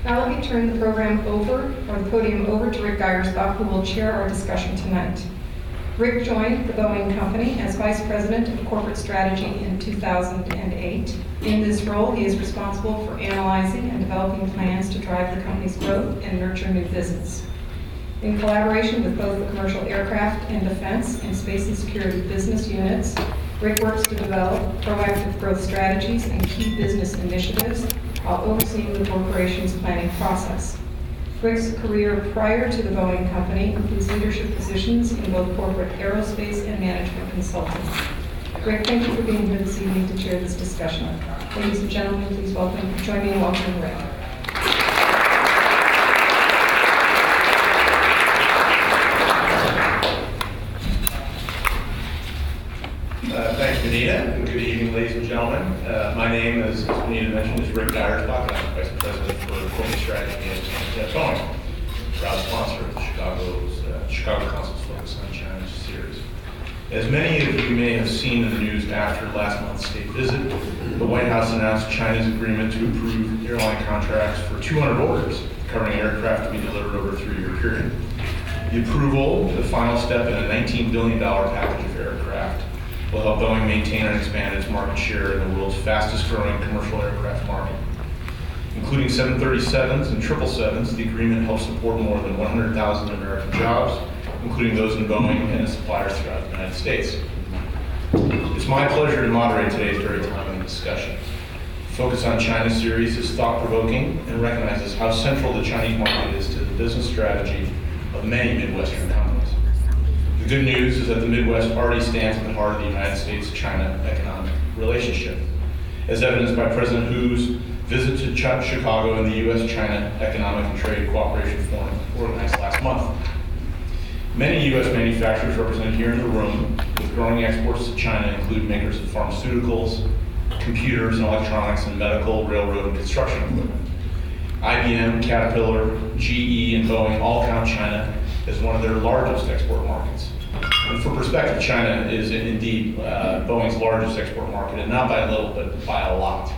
Now let me turn the podium over to Rick Geiersbach, who will chair our discussion tonight. Rick joined the Boeing Company as Vice President of Corporate Strategy in 2008. In this role, he is responsible for analyzing and developing plans to drive the company's growth and nurture new business. In collaboration with both the commercial aircraft and defense and space and security business units, Rick works to develop proactive growth strategies and key business initiatives while overseeing the corporation's planning process. Rick's career prior to the Boeing Company includes leadership positions in both corporate aerospace and management consulting. Rick, thank you for being here this evening to chair this discussion. Ladies and gentlemen, please join me in welcoming Rick. Thanks, Benita, and good evening, ladies and gentlemen. My name, as Benita mentioned, is Rick Geiersbach, and I'm Vice President for Corporate Strategy at Boeing, proud sponsor of the Chicago Council's Focus on China series. As many of you may have seen in the news after last month's state visit, the White House announced China's agreement to approve airline contracts for 200 orders, covering aircraft to be delivered over a 3-year period. The approval, the final step in a $19 billion package of aircraft, will help Boeing maintain and expand its market share in the world's fastest growing commercial aircraft market. Including 737s and 777s, the agreement helps support more than 100,000 American jobs, including those in Boeing and its suppliers throughout the United States. It's my pleasure to moderate today's very timely discussion. Focus on China series is thought-provoking and recognizes how central the Chinese market is to the business strategy of many Midwestern companies. The good news is that the Midwest already stands at the heart of the United States-China economic relationship, as evidenced by President Hu's visit to Chicago and the U.S.-China Economic and Trade Cooperation Forum organized last month. Many U.S. manufacturers represented here in the room with growing exports to China include makers of pharmaceuticals, computers and electronics, and medical, railroad, and construction equipment. IBM, Caterpillar, GE, and Boeing all count China as one of their largest export markets. And for perspective, China is indeed Boeing's largest export market, and not by a little, but by a lot.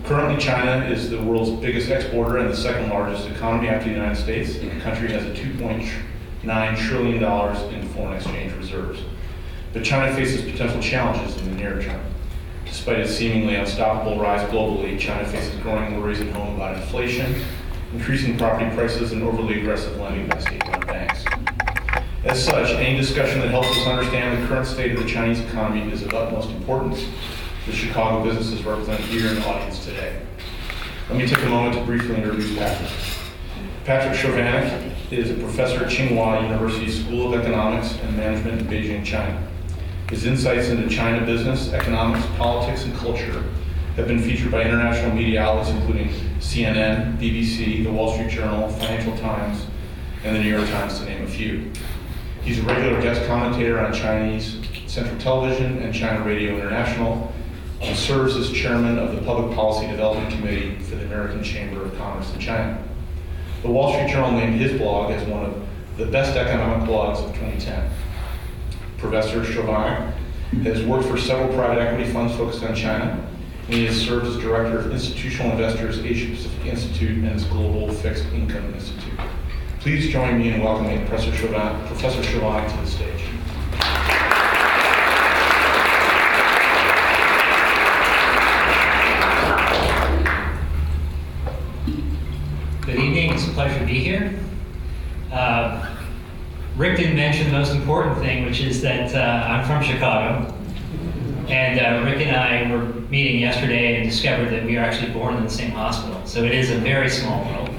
Currently, China is the world's biggest exporter and the second largest economy after the United States, and the country has a $2.9 trillion in foreign exchange reserves. But China faces potential challenges in the near term. Despite its seemingly unstoppable rise globally, China faces growing worries at home about inflation, increasing property prices, and overly aggressive lending by state-run banks. As such, any discussion that helps us understand the current state of the Chinese economy is of utmost importance to Chicago businesses represented here in the audience today. Let me take a moment to briefly introduce Patrick. Patrick Chovanec is a professor at Tsinghua University School of Economics and Management in Beijing, China. His insights into China business, economics, politics, and culture have been featured by international media outlets including CNN, BBC, The Wall Street Journal, Financial Times, and The New York Times, to name a few. He's a regular guest commentator on Chinese Central Television and China Radio International, and serves as chairman of the Public Policy Development Committee for the American Chamber of Commerce in China. The Wall Street Journal named his blog as one of the best economic blogs of 2010. Professor Chovanec has worked for several private equity funds focused on China, and he has served as director of Institutional Investors Asia Pacific Institute and its Global Fixed Income Institute. Please join me in welcoming Professor Chovanec to the stage. Good evening, it's a pleasure to be here. Rick didn't mention the most important thing, which is that I'm from Chicago. And Rick and I were meeting yesterday and discovered that we are actually born in the same hospital. So it is a very small world.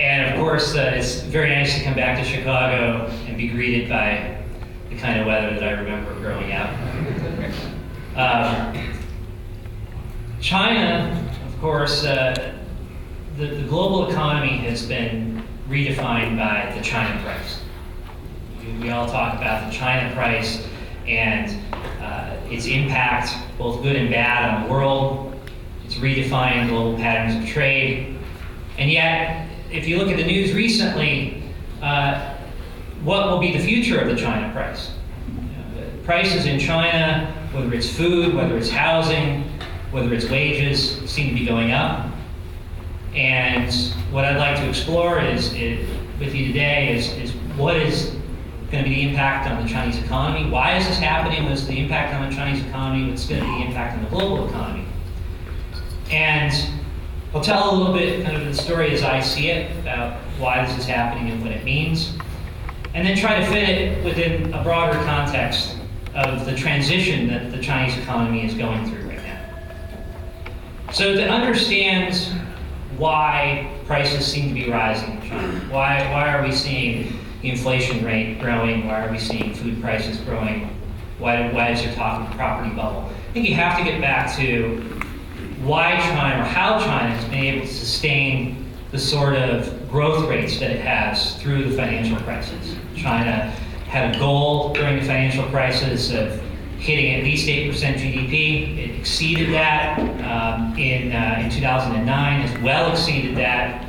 And of course, it's very nice to come back to Chicago and be greeted by the kind of weather that I remember growing up. China, of course, the global economy has been redefined by the China price. We all talk about the China price and its impact, both good and bad, on the world. It's redefining global patterns of trade. And yet, if you look at the news recently, what will be the future of the China price? The prices in China, whether it's food, whether it's housing, whether it's wages, seem to be going up. And what I'd like to explore with you today is what is going to be the impact on the Chinese economy? Why is this happening? What's the impact on the Chinese economy? What's going to be the impact on the global economy? And I'll tell a little bit kind of the story as I see it about why this is happening and what it means, and then try to fit it within a broader context of the transition that the Chinese economy is going through right now. So to understand why prices seem to be rising in China, why are we seeing the inflation rate growing, why are we seeing food prices growing, why is there talk of a property bubble? I think you have to get back to why China, or how China has been able to sustain the sort of growth rates that it has through the financial crisis. China had a goal during the financial crisis of hitting at least 8% GDP. It exceeded that in 2009, as well exceeded that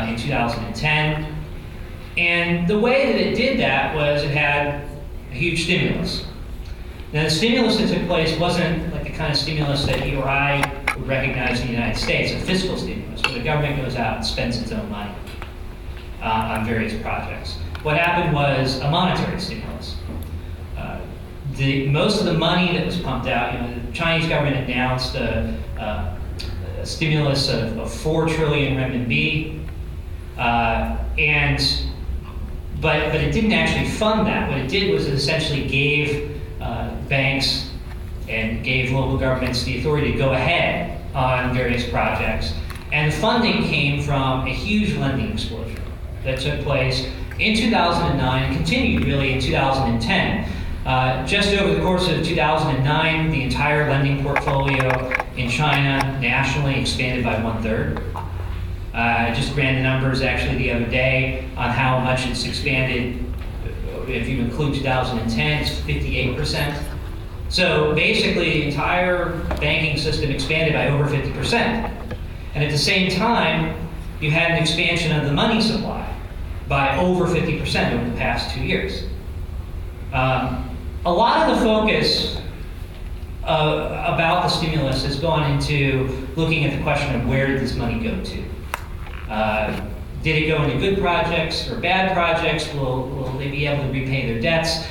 in 2010. And the way that it did that was it had a huge stimulus. Now, the stimulus that took place wasn't like the kind of stimulus that you or I would recognize in the United States, a fiscal stimulus, where the government goes out and spends its own money on various projects. What happened was a monetary stimulus. Most of the money that was pumped out, the Chinese government announced a stimulus of 4 trillion renminbi, but it didn't actually fund that. What it did was it essentially gave banks and gave local governments the authority to go ahead on various projects. And the funding came from a huge lending explosion that took place in 2009 and continued really in 2010. Just over the course of 2009, the entire lending portfolio in China nationally expanded by 1/3. I just ran the numbers actually the other day on how much it's expanded. If you include 2010, it's 58%. So basically, the entire banking system expanded by over 50%. And at the same time, you had an expansion of the money supply by over 50% over the past 2 years. A lot of the focus about the stimulus has gone into looking at the question of where did this money go to? Did it go into good projects or bad projects? Will they be able to repay their debts?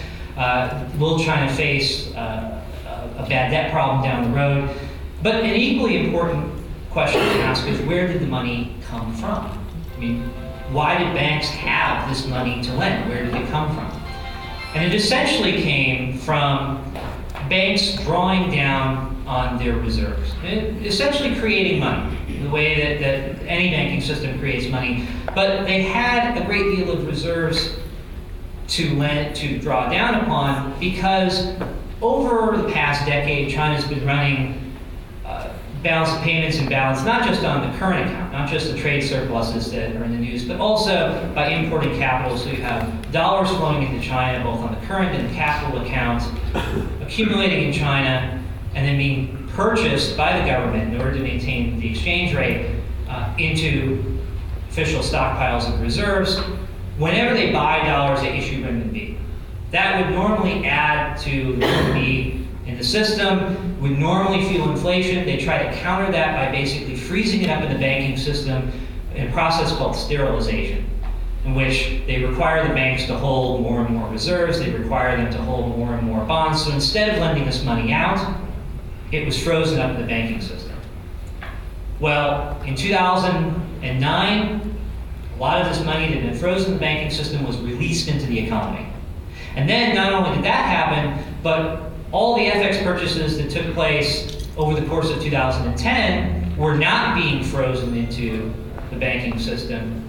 Will China face a bad debt problem down the road? But an equally important question to ask is, where did the money come from? I mean, why did banks have this money to lend? Where did it come from? And it essentially came from banks drawing down on their reserves, essentially creating money, the way that any banking system creates money. But they had a great deal of reserves to draw down upon, because over the past decade, China's been running balance of payments and balance, not just on the current account, not just the trade surpluses that are in the news, but also by importing capital. So you have dollars flowing into China, both on the current and the capital account, accumulating in China, and then being purchased by the government in order to maintain the exchange rate into official stockpiles of reserves. Whenever they buy dollars, they issue renminbi. That would normally add to the renminbi in the system, would normally fuel inflation. They try to counter that by basically freezing it up in the banking system in a process called sterilization, in which they require the banks to hold more and more reserves. They require them to hold more and more bonds. So instead of lending this money out, it was frozen up in the banking system. Well, in 2009, a lot of this money that had been frozen in the banking system was released into the economy. And then not only did that happen, but all the FX purchases that took place over the course of 2010 were not being frozen into the banking system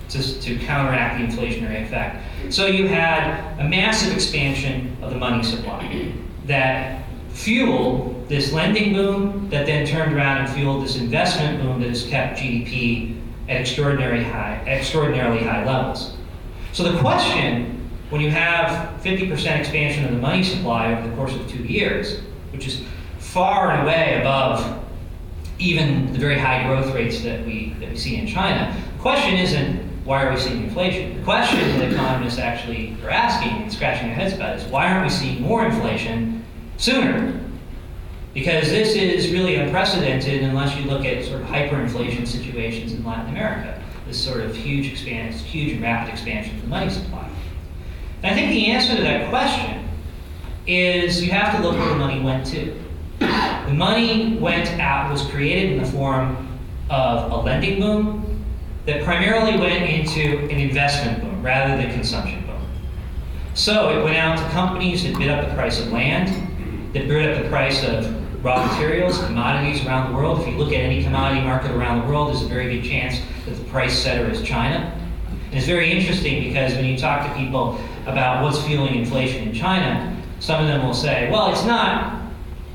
to counteract the inflationary effect. So you had a massive expansion of the money supply that fueled this lending boom, that then turned around and fueled this investment boom that has kept GDP at extraordinarily high levels. So the question, when you have 50% expansion of the money supply over the course of 2 years, which is far and away above even the very high growth rates that we see in China, the question isn't, why are we seeing inflation? The question that economists actually are asking and scratching their heads about is, why aren't we seeing more inflation sooner? Because this is really unprecedented unless you look at sort of hyperinflation situations in Latin America. This sort of huge and rapid expansion of the money supply. And I think the answer to that question is you have to look where the money went to. The money was created in the form of a lending boom that primarily went into an investment boom rather than consumption boom. So it went out to companies that bid up the price of land, that bid up the price of raw materials, commodities around the world. If you look at any commodity market around the world, there's a very good chance that the price setter is China. And it's very interesting because when you talk to people about what's fueling inflation in China, some of them will say, well, it's not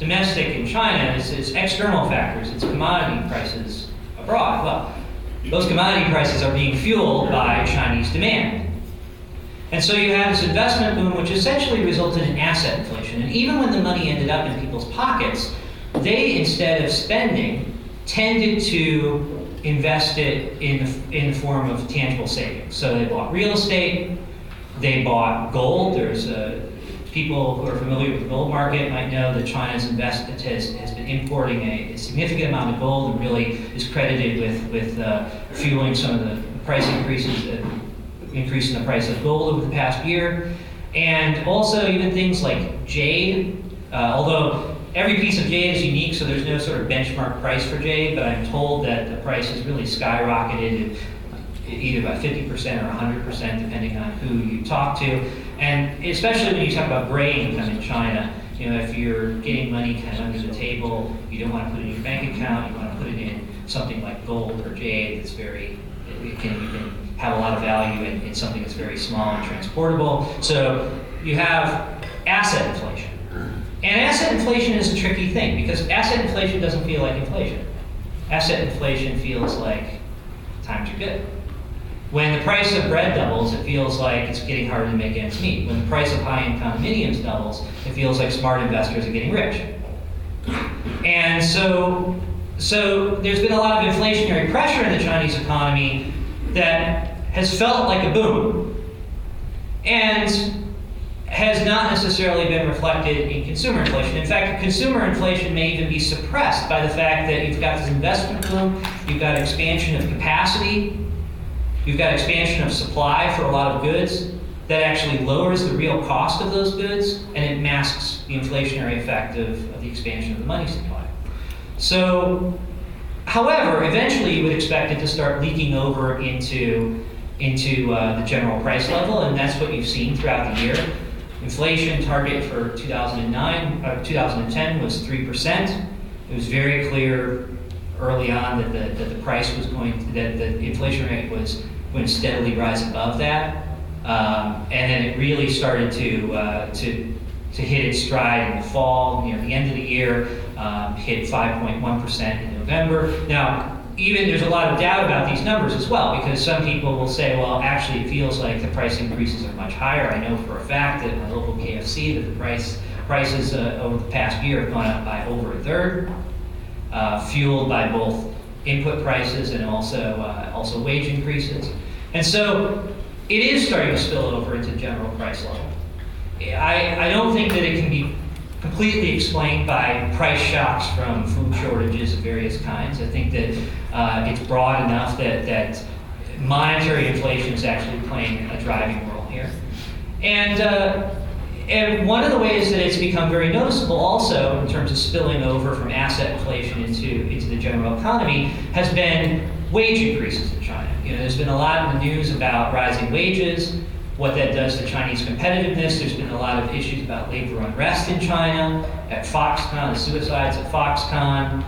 domestic in China, it's external factors, it's commodity prices abroad. Well, those commodity prices are being fueled by Chinese demand. And so you have this investment boom, which essentially resulted in asset inflation. And even when the money ended up in people's pockets, they, instead of spending, tended to invest it in the form of tangible savings. So they bought real estate, they bought gold. There's people who are familiar with the gold market might know that China's has been importing a significant amount of gold and really is credited with fueling some of the price increases, increase in the price of gold over the past year. And also even things like jade, although every piece of jade is unique, so there's no sort of benchmark price for jade, but I'm told that the price has really skyrocketed either by 50% or 100%, depending on who you talk to. And especially when you talk about gray income in China, you know, if you're getting money kind of under the table, you don't want to put it in your bank account, you want to put it in something like gold or jade that's you can have a lot of value in something that's very small and transportable. So you have asset inflation. And asset inflation is a tricky thing because asset inflation doesn't feel like inflation. Asset inflation feels like times are good. When the price of bread doubles, it feels like it's getting harder to make ends meet. When the price of high-end condominiums doubles, it feels like smart investors are getting rich. And so there's been a lot of inflationary pressure in the Chinese economy that has felt like a boom and has not necessarily been reflected in consumer inflation. In fact, consumer inflation may even be suppressed by the fact that you've got this investment boom, you've got expansion of capacity, you've got expansion of supply for a lot of goods that actually lowers the real cost of those goods, and it masks the inflationary effect of the expansion of the money supply. So, however, eventually you would expect it to start leaking over into the general price level, and that's what you've seen throughout the year. Inflation target for 2010 was 3%. It was very clear early on that the price was that the inflation rate was going to steadily rise above that, and then it really started to hit its stride in the fall. You know, the end of the year hit 5.1% in November. Now, even there's a lot of doubt about these numbers as well, because some people will say, well, actually it feels like the price increases are much higher. I know for a fact that at my local KFC that the prices over the past year have gone up by over a third, fueled by both input prices and also wage increases. And so it is starting to spill over into general price level. I don't think that it can be completely explained by price shocks from food shortages of various kinds. I think that it's broad enough that monetary inflation is actually playing a driving role here. And one of the ways that it's become very noticeable also in terms of spilling over from asset inflation into the general economy has been wage increases in China. You know, there's been a lot in the news about rising wages, what that does to Chinese competitiveness. There's been a lot of issues about labor unrest in China, at Foxconn, the suicides at Foxconn,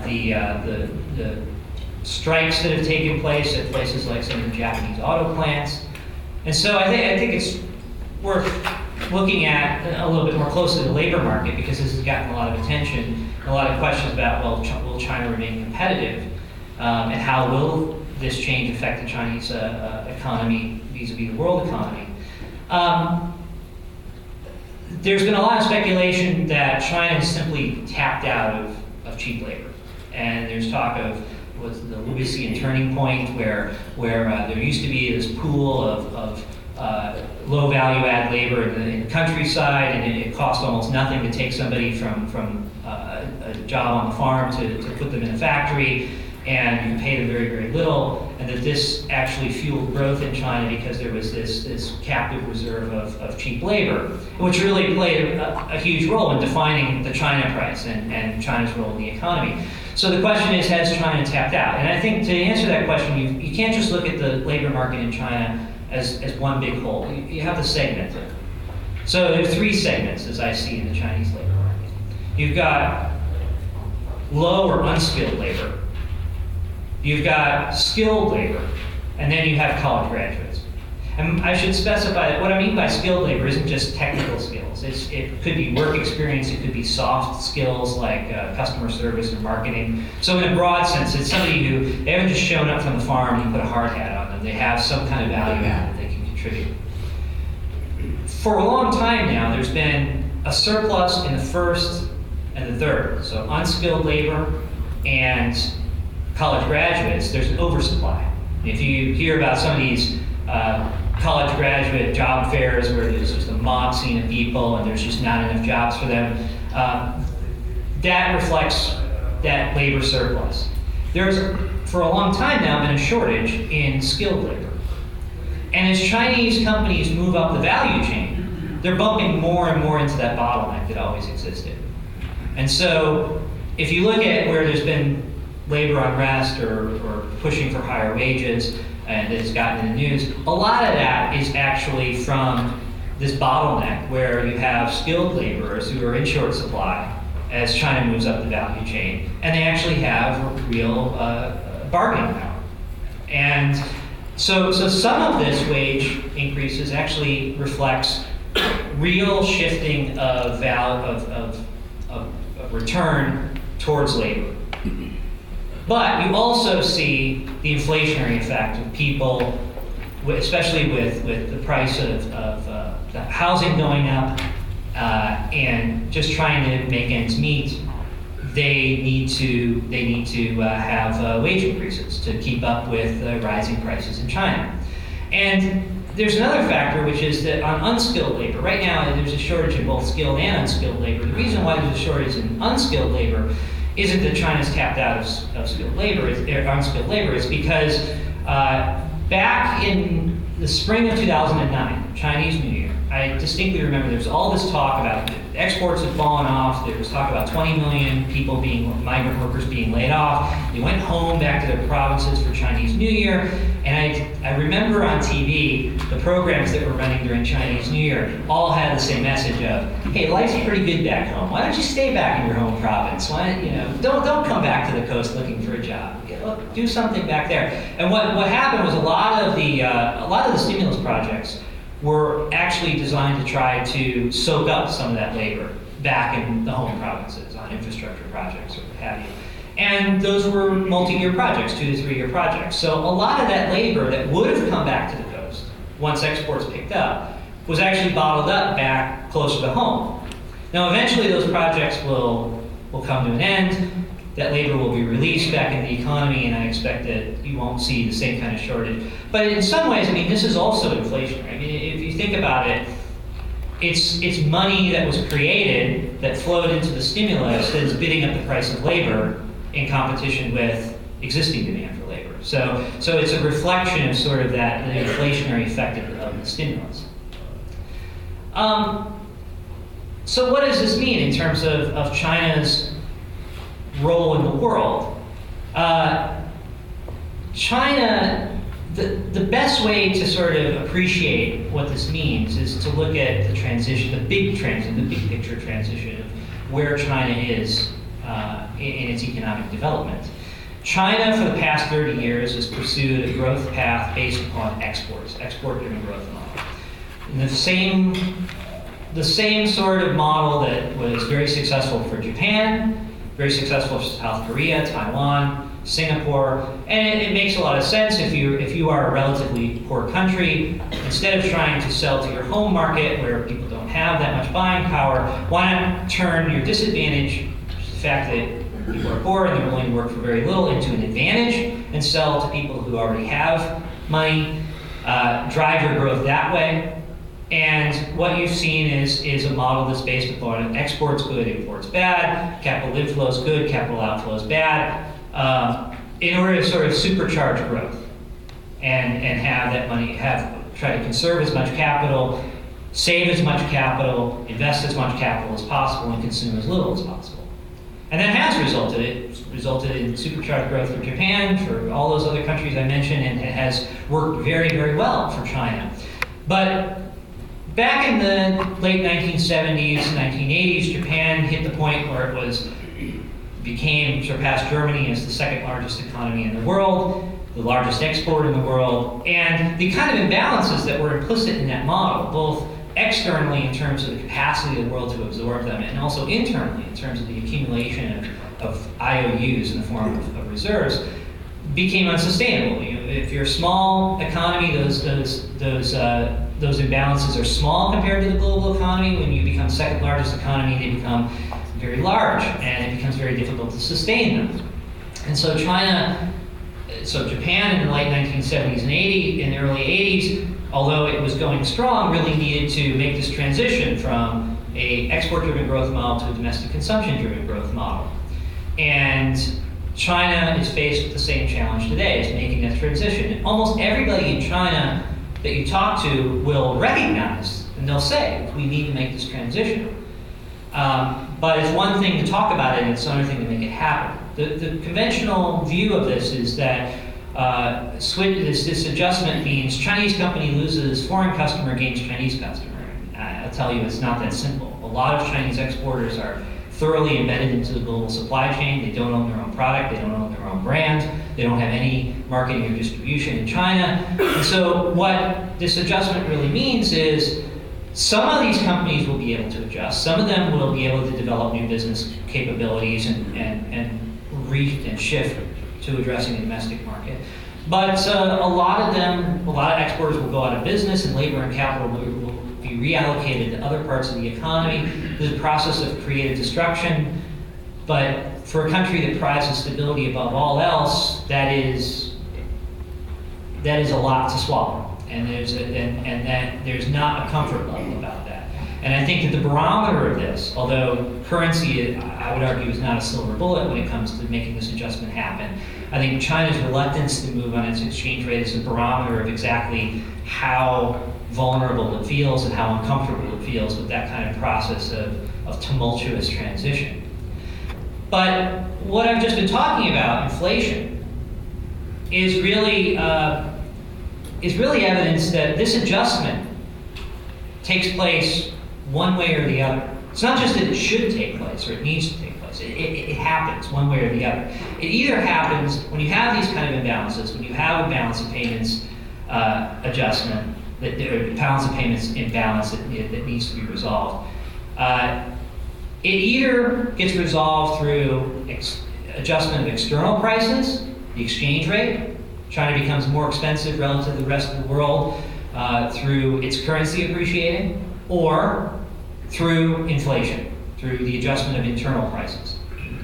the strikes that have taken place at places like some of the Japanese auto plants. And so I think it's worth looking at a little bit more closely the labor market, because this has gotten a lot of attention, and a lot of questions about, well, will China remain competitive? And how will this change affect the Chinese economy vis-a-vis the world economy? There's been a lot of speculation that China has simply tapped out of cheap labor. And there's talk of what's the Lewisian turning point, where there used to be this pool of low value add labor in the countryside, and it costs almost nothing to take somebody from a job on the farm to put them in a factory, and you pay them very, very little, and that this actually fueled growth in China because there was this captive reserve of cheap labor, which really played a huge role in defining the China price and China's role in the economy. So the question is, has China tapped out? And I think to answer that question, you can't just look at the labor market in China as one big whole. You have to segment it. So there's three segments, as I see in the Chinese labor market. You've got low or unskilled labor. You've got skilled labor, and then you have college graduates. And I should specify that what I mean by skilled labor isn't just technical skills. It could be work experience, it could be soft skills like customer service or marketing. So in a broad sense, it's somebody who, they haven't just shown up from the farm and you put a hard hat on them. They have some kind of value add that they can contribute. For a long time now, there's been a surplus in the first and the third. So unskilled labor and college graduates, there's an oversupply. If you hear about some of these college graduate job fairs where there's just a mob scene of people and there's just not enough jobs for them, that reflects that labor surplus. There's, for a long time now, been a shortage in skilled labor. And as Chinese companies move up the value chain, they're bumping more and more into that bottleneck that always existed. And so if you look at where there's been labor unrest or pushing for higher wages, and it's gotten in the news, a lot of that is actually from this bottleneck where you have skilled laborers who are in short supply as China moves up the value chain, and they actually have real bargaining power. And so some of this wage increases actually reflects real shifting of return towards labor. But you also see the inflationary effect of people, especially with the price of the housing going up and just trying to make ends meet. They need to have wage increases to keep up with the rising prices in China. And there's another factor, which is that on unskilled labor, right now there's a shortage in both skilled and unskilled labor. The reason why there's a shortage in unskilled labor isn't that China's tapped out of skilled labor, unskilled labor, it's because back in the spring of 2009, Chinese New Year, I distinctly remember there was all this talk about exports had fallen off, there was talk about 20 million people migrant workers being laid off. They went home back to their provinces for Chinese New Year, and I remember on TV, the programs that were running during Chinese New Year all had the same message of, hey, life's pretty good back home. Why don't you stay back in your home province? Why, don't come back to the coast looking for a job. Do something back there. And what happened was a lot of the stimulus projects were actually designed to try to soak up some of that labor back in the home provinces on infrastructure projects or what have you. And those were multi-year projects, 2 to 3 year projects. So a lot of that labor that would have come back to the coast once exports picked up was actually bottled up back closer to home. Now eventually those projects will come to an end. That labor will be released back into the economy, and I expect that you won't see the same kind of shortage. But in some ways, this is also inflationary. If you think about it, it's money that was created that flowed into the stimulus that is bidding up the price of labor in competition with existing demand for labor. So it's a reflection of sort of that the inflationary effect of the stimulus. So what does this mean in terms of China's role in the world? China, the best way to sort of appreciate what this means is to look at the transition, the big picture transition of where China is in its economic development. China, for the past 30 years, has pursued a growth path based upon export-driven growth model. And the same sort of model that was very successful for Japan, very successful for South Korea, Taiwan, Singapore, and it makes a lot of sense if you are a relatively poor country. Instead of trying to sell to your home market where people don't have that much buying power, why not turn your disadvantage, which is the fact that people are poor and they're willing to work for very little, into an advantage and sell to people who already have money. drive your growth that way. And what you've seen is a model that's based upon exports good, imports bad, capital inflows good, capital outflows bad, in order to sort of supercharge growth and have that money, try to conserve as much capital, save as much capital, invest as much capital as possible, and consume as little as possible. And that has resulted in supercharged growth for Japan, for all those other countries I mentioned, and it has worked very, very well for China. But back in the late 1970s, 1980s, Japan hit the point where it surpassed Germany as the second largest economy in the world, the largest exporter in the world, and the kind of imbalances that were implicit in that model, both externally in terms of the capacity of the world to absorb them, and also internally in terms of the accumulation of IOUs in the form of reserves, became unsustainable. If you're a small economy, those imbalances are small compared to the global economy. When you become second largest economy, they become very large, and it becomes very difficult to sustain them. And so Japan in the late 1970s and in the early 80s, although it was going strong, really needed to make this transition from a export-driven growth model to a domestic consumption-driven growth model. And China is faced with the same challenge today, is making that transition. Almost everybody in China that you talk to will recognize, and they'll say, we need to make this transition. But it's one thing to talk about it, and it's another thing to make it happen. The conventional view of this is that this adjustment means Chinese company loses foreign customer, gains Chinese customer. I'll tell you, it's not that simple. A lot of Chinese exporters are thoroughly embedded into the global supply chain. They don't own their own product. They don't own their own brand. They don't have any marketing or distribution in China. And so what this adjustment really means is some of these companies will be able to adjust. Some of them will be able to develop new business capabilities and shift to addressing the domestic market. But a lot of exporters will go out of business, and labor and capital will be reallocated to other parts of the economy. There's a process of creative destruction, but for a country that prizes stability above all else, that is a lot to swallow, and there's not a comfort level about that. And I think that the barometer of this, although currency, I would argue, is not a silver bullet when it comes to making this adjustment happen, I think China's reluctance to move on its exchange rate is a barometer of exactly how vulnerable it feels and how uncomfortable it feels with that kind of process of tumultuous transition. But what I've just been talking about, inflation, is really evidence that this adjustment takes place one way or the other. It's not just that it should take place or it needs to take place. It happens one way or the other. It either happens when you have these kind of imbalances, when you have a balance of payments adjustment, balance of payments imbalance that needs to be resolved. It either gets resolved through adjustment of external prices, the exchange rate. China becomes more expensive relative to the rest of the world through its currency appreciating, or through inflation, through the adjustment of internal prices.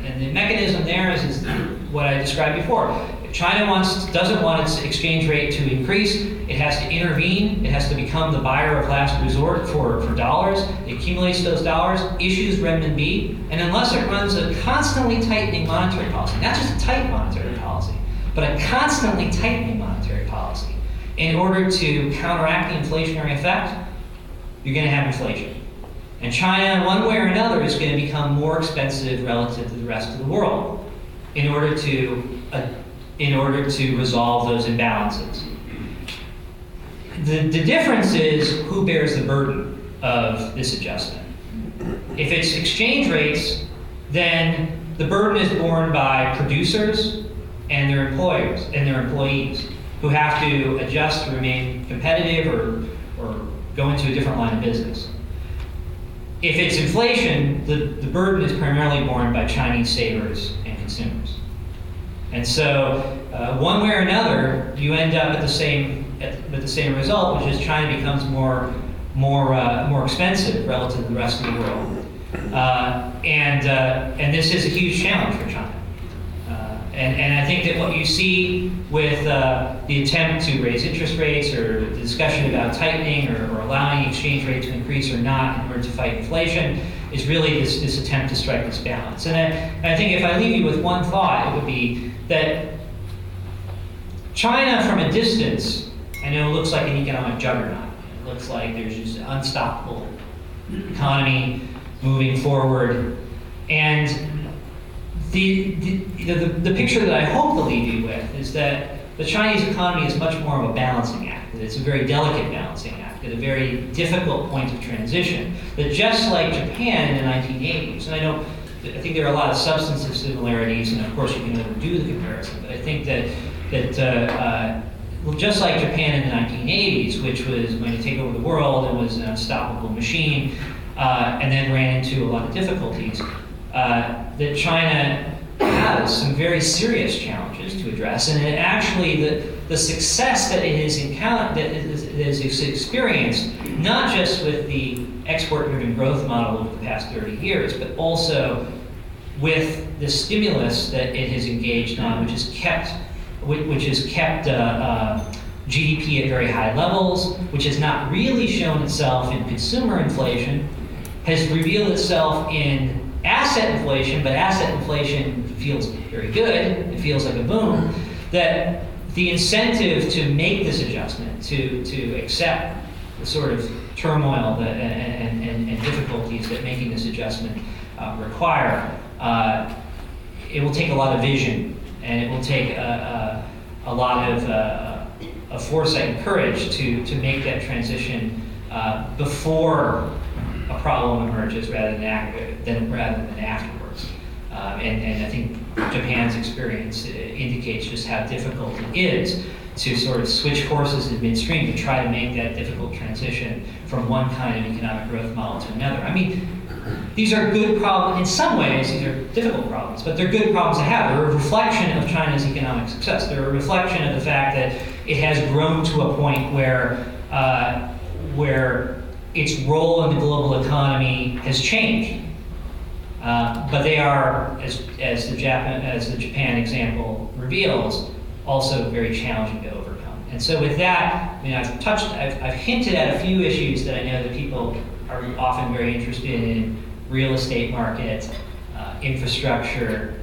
And the mechanism there is what I described before. If China doesn't want its exchange rate to increase, it has to intervene. It has to become the buyer of last resort for dollars. It accumulates those dollars, issues renminbi, and unless it runs a constantly tightening monetary policy, not just a tight monetary policy, but a constantly tightening monetary policy, in order to counteract the inflationary effect, you're going to have inflation. And China, one way or another, is going to become more expensive relative to the rest of the world in order to resolve those imbalances. The difference is who bears the burden of this adjustment. If it's exchange rates, then the burden is borne by producers and their employers and their employees, who have to adjust to remain competitive or go into a different line of business. If it's inflation, the burden is primarily borne by Chinese savers and consumers. And so, one way or another, you end up with the same result, which is China becomes more expensive relative to the rest of the world. And this is a huge challenge for China. And I think that what you see with the attempt to raise interest rates or the discussion about tightening or allowing the exchange rate to increase or not in order to fight inflation is really this attempt to strike this balance. And I think if I leave you with one thought, it would be that China from a distance, I know it looks like an economic juggernaut. It looks like there's just an unstoppable economy moving forward. And the picture that I hope to leave you with is that the Chinese economy is much more of a balancing act. It's a very delicate balancing act at a very difficult point of transition. That just like Japan in the 1980s, and I think there are a lot of substantive similarities, and of course you can never do the comparison, but I think that just like Japan in the 1980s, which was going to take over the world and was an unstoppable machine, and then ran into a lot of difficulties, that China has some very serious challenges to address, and it actually the success that it has encountered, that it has experienced, not just with the export-driven growth model over the past 30 years, but also with the stimulus that it has engaged on, which has kept GDP at very high levels, which has not really shown itself in consumer inflation, has revealed itself in asset inflation, but asset inflation feels very good, it feels like a boom, that the incentive to make this adjustment, to accept the sort of turmoil and difficulties that making this adjustment require, it will take a lot of vision, and it will take a lot of foresight and courage to make that transition before a problem emerges rather than afterwards. And I think Japan's experience indicates just how difficult it is to sort of switch courses in midstream to try to make that difficult transition from one kind of economic growth model to another. I mean, these are good problems. In some ways, these are difficult problems, but they're good problems to have. They're a reflection of China's economic success. They're a reflection of the fact that it has grown to a point where its role in the global economy has changed. But they are, as the Japan example reveals, also very challenging to overcome. And so with that, I mean, I've hinted at a few issues that I know that people are often very interested in: real estate market, infrastructure,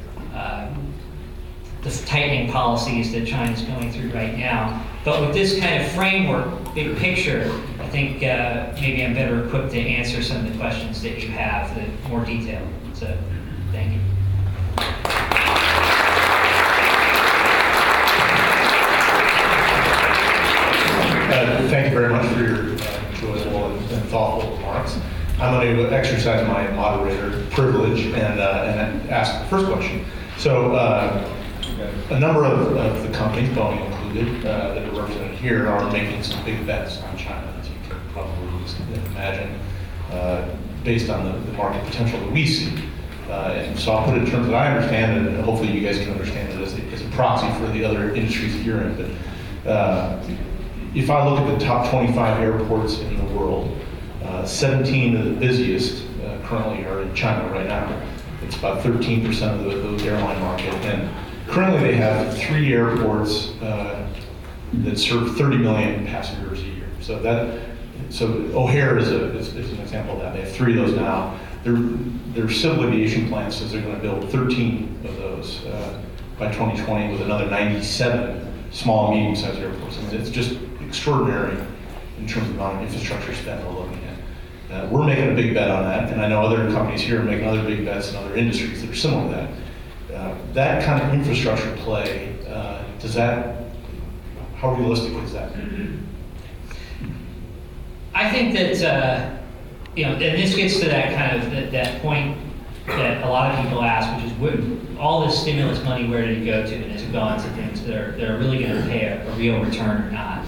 the tightening policies that China's going through right now. But with this kind of framework, big picture, I think maybe I'm better equipped to answer some of the questions that you have, the more detailed. So, thank you. Thank you very much for your enjoyable and thoughtful remarks. I'm going to exercise my moderator privilege and ask the first question. So, a number of the companies, Boeing included, that are represented here are making some big bets on China, as you can probably imagine, based on the market potential that we see. And so I'll put it in terms that I understand it, and hopefully you guys can understand it as a proxy for the other industries that you're in. But if I look at the top 25 airports in the world, 17 of the busiest currently are in China right now. It's about 13% of the airline market. And currently they have 3 airports that serve 30 million passengers a year. So O'Hare is an example of that. They have 3 of those now. Their civil aviation plan says they're going to build 13 of those by 2020 with another 97 small and medium-sized airports. I mean, it's just extraordinary in terms of the amount of infrastructure spend we're looking at. We're making a big bet on that, and I know other companies here are making other big bets in other industries that are similar to that. That kind of infrastructure play, how realistic is that? I think that, and this gets to that kind of, that point that a lot of people ask, which is, all this stimulus money, where did it go to? And has it gone to things that are really going to pay a real return or not?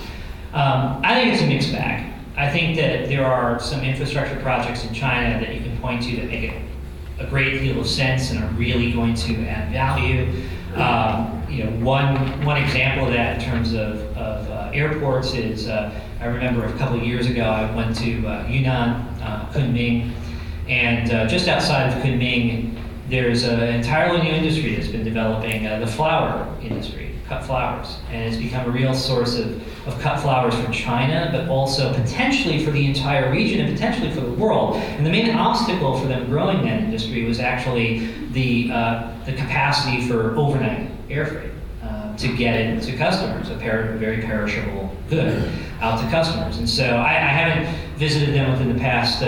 I think it's a mixed bag. I think that there are some infrastructure projects in China that you can point to that make a great deal of sense and are really going to add value. One example of that in terms of airports is, I remember a couple of years ago I went to Yunnan, Kunming, and just outside of Kunming there's an entirely new industry that's been developing, the flower industry, cut flowers. And it's become a real source of cut flowers for China, but also potentially for the entire region and potentially for the world. And the main obstacle for them growing that industry was actually the capacity for overnight air freight to get it to customers, a very perishable good out to customers. And so I haven't visited them within the past,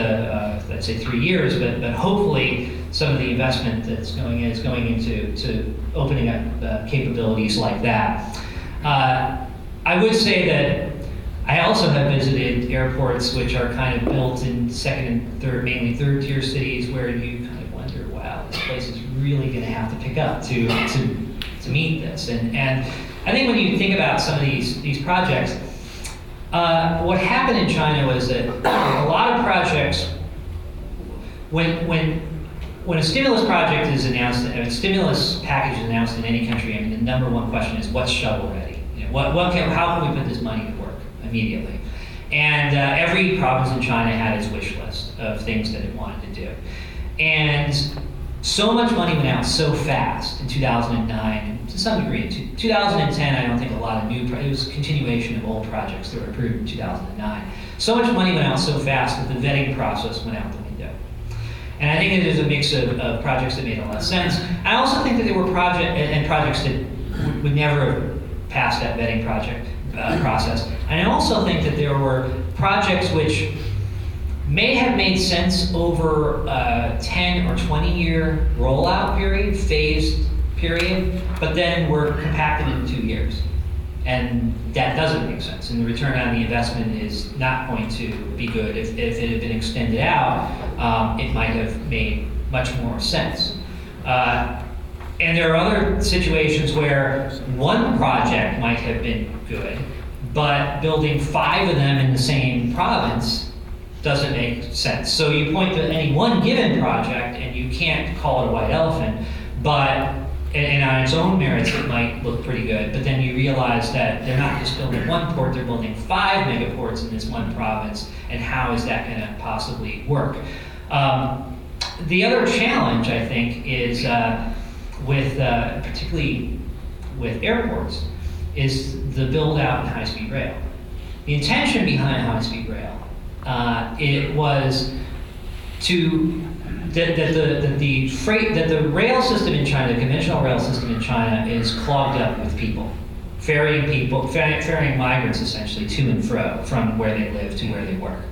let's say 3 years, but hopefully some of the investment that's going in is going into opening up capabilities like that. I would say that I also have visited airports which are kind of built in second and third, mainly third tier cities, where you kind of wonder, wow, this place is really going to have to pick up to meet this. And I think when you think about some of these projects, what happened in China was that a lot of projects, when a stimulus project is announced, a stimulus package is announced in any country, I mean, the number one question is, what's shovel ready? You know, how can we put this money to work immediately? And every province in China had its wish list of things that it wanted to do. And so much money went out so fast in 2009, to some degree. In 2010, I don't think a lot of it was a continuation of old projects that were approved in 2009. So much money went out so fast that the vetting process went out the window. And I think that there's a mix of projects that made a lot of sense. I also think that there were projects that would never have passed that vetting process. And I also think that there were projects which may have made sense over a 10 or 20 year rollout period, phased period, but then were compacted in 2 years. And that doesn't make sense. And the return on the investment is not going to be good. If it had been extended out, it might have made much more sense. And there are other situations where one project might have been good, but building 5 of them in the same province doesn't make sense. So you point to any one given project and you can't call it a white elephant, but and on its own merits it might look pretty good, but then you realize that they're not just building one port, they're building 5 megaports in this one province, and how is that going to possibly work? The other challenge, I think, is particularly with airports, is the build out in high-speed rail. The intention behind high-speed rail, it was that the rail system in China, the conventional rail system in China, is clogged up with people, ferrying migrants essentially to and fro from where they live to where they work,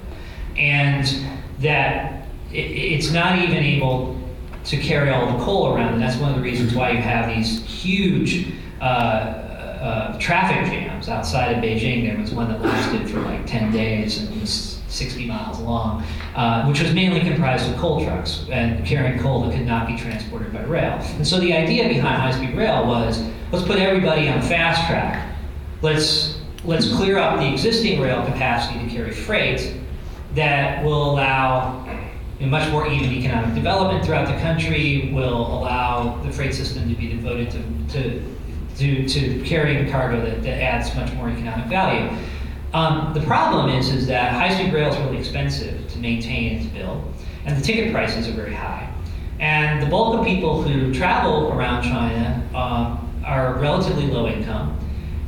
and that it's not even able to carry all the coal around. And that's one of the reasons why you have these huge traffic jams outside of Beijing. There was one that lasted for like 10 days and was 60 miles long, which was mainly comprised of coal trucks and carrying coal that could not be transported by rail. And so the idea behind high-speed rail was, let's put everybody on fast track. Let's clear up the existing rail capacity to carry freight that will allow much more even economic development throughout the country, will allow the freight system to be devoted to carrying cargo that adds much more economic value. The problem is that high-speed rail is really expensive to maintain and to build, and the ticket prices are very high. And the bulk of people who travel around China are relatively low income,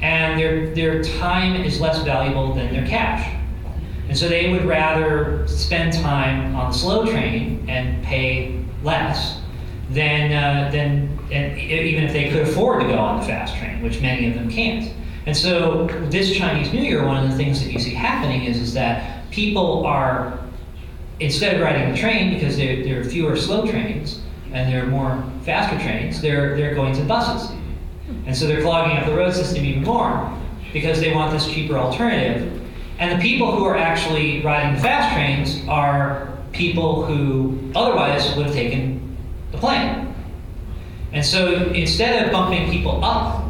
and their time is less valuable than their cash. And so they would rather spend time on the slow train and pay less than even if they could afford to go on the fast train, which many of them can't. And so this Chinese New Year, one of the things that you see happening is that people are, instead of riding the train, because there are fewer slow trains and there are more faster trains, they're going to buses. And so they're clogging up the road system even more because they want this cheaper alternative. And the people who are actually riding the fast trains are people who otherwise would have taken the plane. And so instead of bumping people up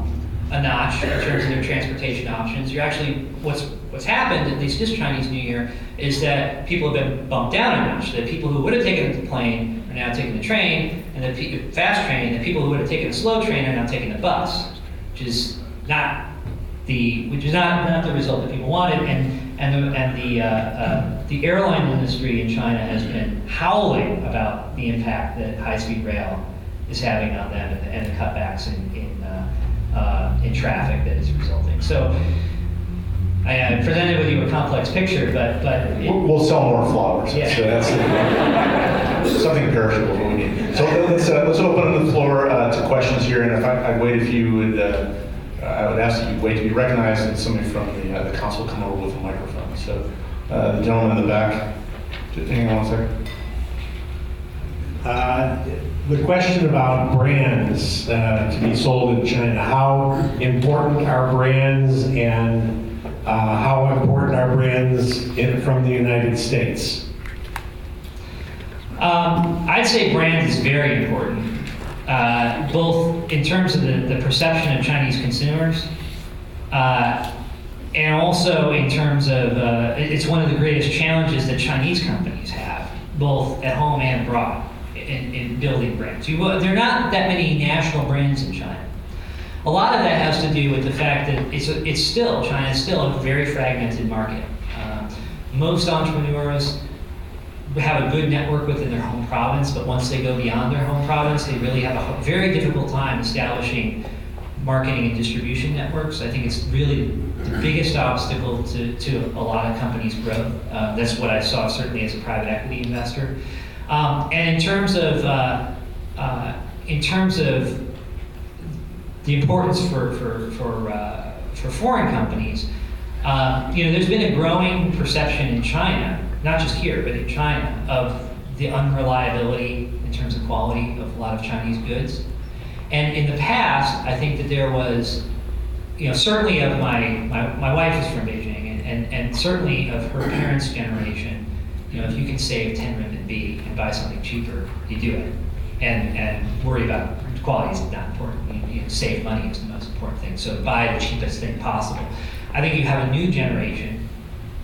a notch in terms of their transportation options, you're actually, what's happened, at least this Chinese New Year, is that people have been bumped down a notch. The people who would have taken the plane are now taking the train, and the fast train, and the people who would have taken the slow train are now taking the bus, which is not the result that people wanted. And the airline industry in China has been howling about the impact that high-speed rail is having on them, and the cutbacks in traffic that is resulting. So I presented with you a complex picture, but we'll sell more flowers. Yeah. So that's something perishable we need. So let's open the floor to questions here, and if I'd wait if you would, I would ask that you wait to be recognized, and somebody from the council come over with a microphone. So the gentleman in the back, just hang on one second. The question about brands to be sold in China, how important are brands, and how important are brands from the United States? I'd say brand is very important, both in terms of the perception of Chinese consumers, and also in terms of, it's one of the greatest challenges that Chinese companies have, both at home and abroad, in building brands. There are not that many national brands in China. A lot of that has to do with the fact that China is still a very fragmented market. Most entrepreneurs have a good network within their home province, but once they go beyond their home province, they really have a very difficult time establishing marketing and distribution networks. I think it's really the biggest obstacle to a lot of companies' growth. That's what I saw certainly as a private equity investor. And in terms of the importance for foreign companies, there's been a growing perception in China, not just here, but in China, of the unreliability in terms of quality of a lot of Chinese goods. And in the past, I think that there was, certainly of my wife is from Beijing, and certainly of her parents' generation, if you can save 10 RMB and buy something cheaper, you do it. And worry about quality is not important. Save money is the most important thing. So buy the cheapest thing possible. I think you have a new generation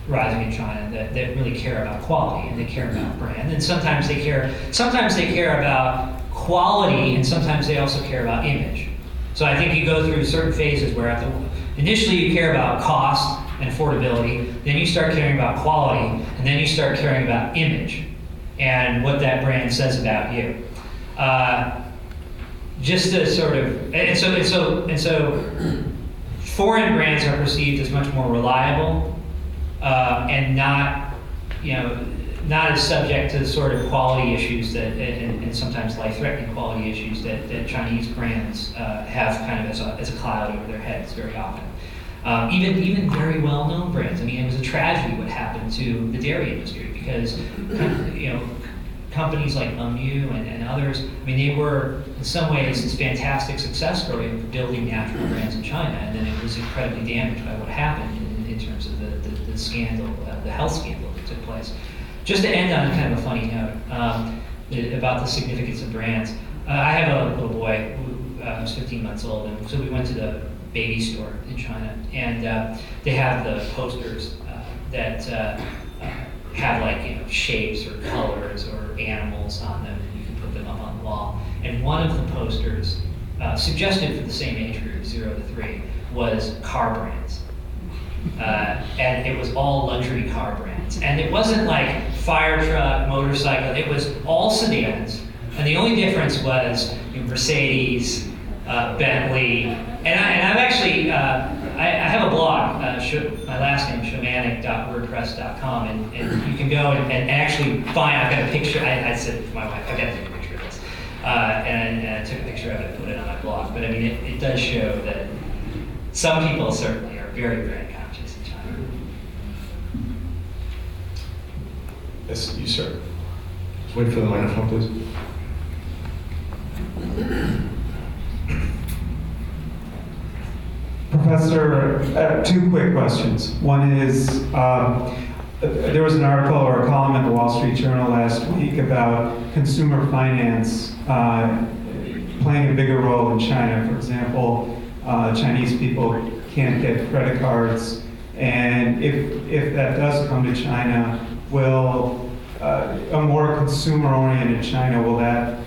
rising in China that really care about quality, and they care about brand. And sometimes they care about quality, and sometimes they also care about image. So I think you go through certain phases where initially you care about cost and affordability, then you start caring about quality, and then you start caring about image and what that brand says about you. Just to sort of, and so foreign brands are perceived as much more reliable and not as subject to the sort of quality issues that, and sometimes life-threatening quality issues that Chinese brands have kind of as a cloud over their heads very often. Even very well-known brands. I mean, it was a tragedy what happened to the dairy industry because, companies like Mengyu and others, I mean, they were in some ways this fantastic success story of building natural brands in China, and then it was incredibly damaged by what happened in terms of the scandal, the health scandal that took place. Just to end on kind of a funny note about the significance of brands, I have a little boy who was 15 months old, and so we went to the baby store in China, and they have the posters that have shapes or colors or animals on them, and you can put them up on the wall. And one of the posters suggested for the same age group, 0 to 3, was car brands. And it was all luxury car brands. And it wasn't like fire truck, motorcycle, it was all sedans. And the only difference was Mercedes, Bentley, and I've actually, I have a blog, my last name, Chovanec.wordpress.com, and you can go and actually find, I've got a picture, I said to my wife, I've got to take a picture of this. And I took a picture of it and put it on my blog. But I mean, it does show that some people certainly are very brand conscious in China. Yes, you, sir. Just wait for the microphone, please. Professor, 2 quick questions. One is, there was an article or a column in the Wall Street Journal last week about consumer finance playing a bigger role in China. For example, Chinese people can't get credit cards, and if that does come to China, will a more consumer-oriented China, will that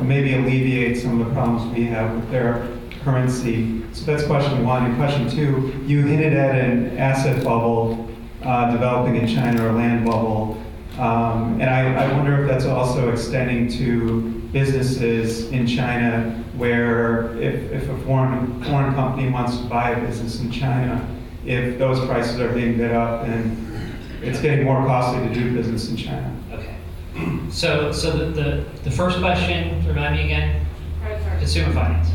maybe alleviate some of the problems we have with their currency? So that's question 1. And question 2, you hinted at an asset bubble developing in China, or land bubble. And I wonder if that's also extending to businesses in China where if a foreign company wants to buy a business in China, if those prices are being bid up, then it's getting more costly to do business in China. Okay. So the first question, remind me again? Consumer finance.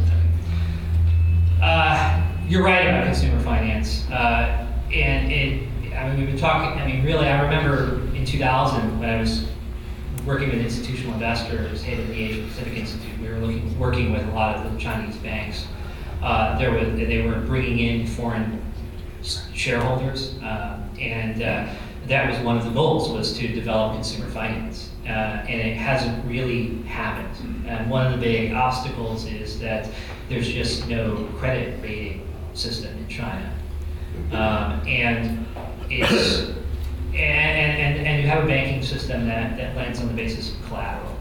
You're right about consumer finance. We've been talking, really, I remember in 2000 when I was working with institutional investors, head of the Asia Pacific Institute, we were working with a lot of the Chinese banks. They were bringing in foreign shareholders, and that was one of the goals, was to develop consumer finance. And it hasn't really happened. And one of the big obstacles is that there's just no credit rating system in China. And you have a banking system that lends on the basis of collateral.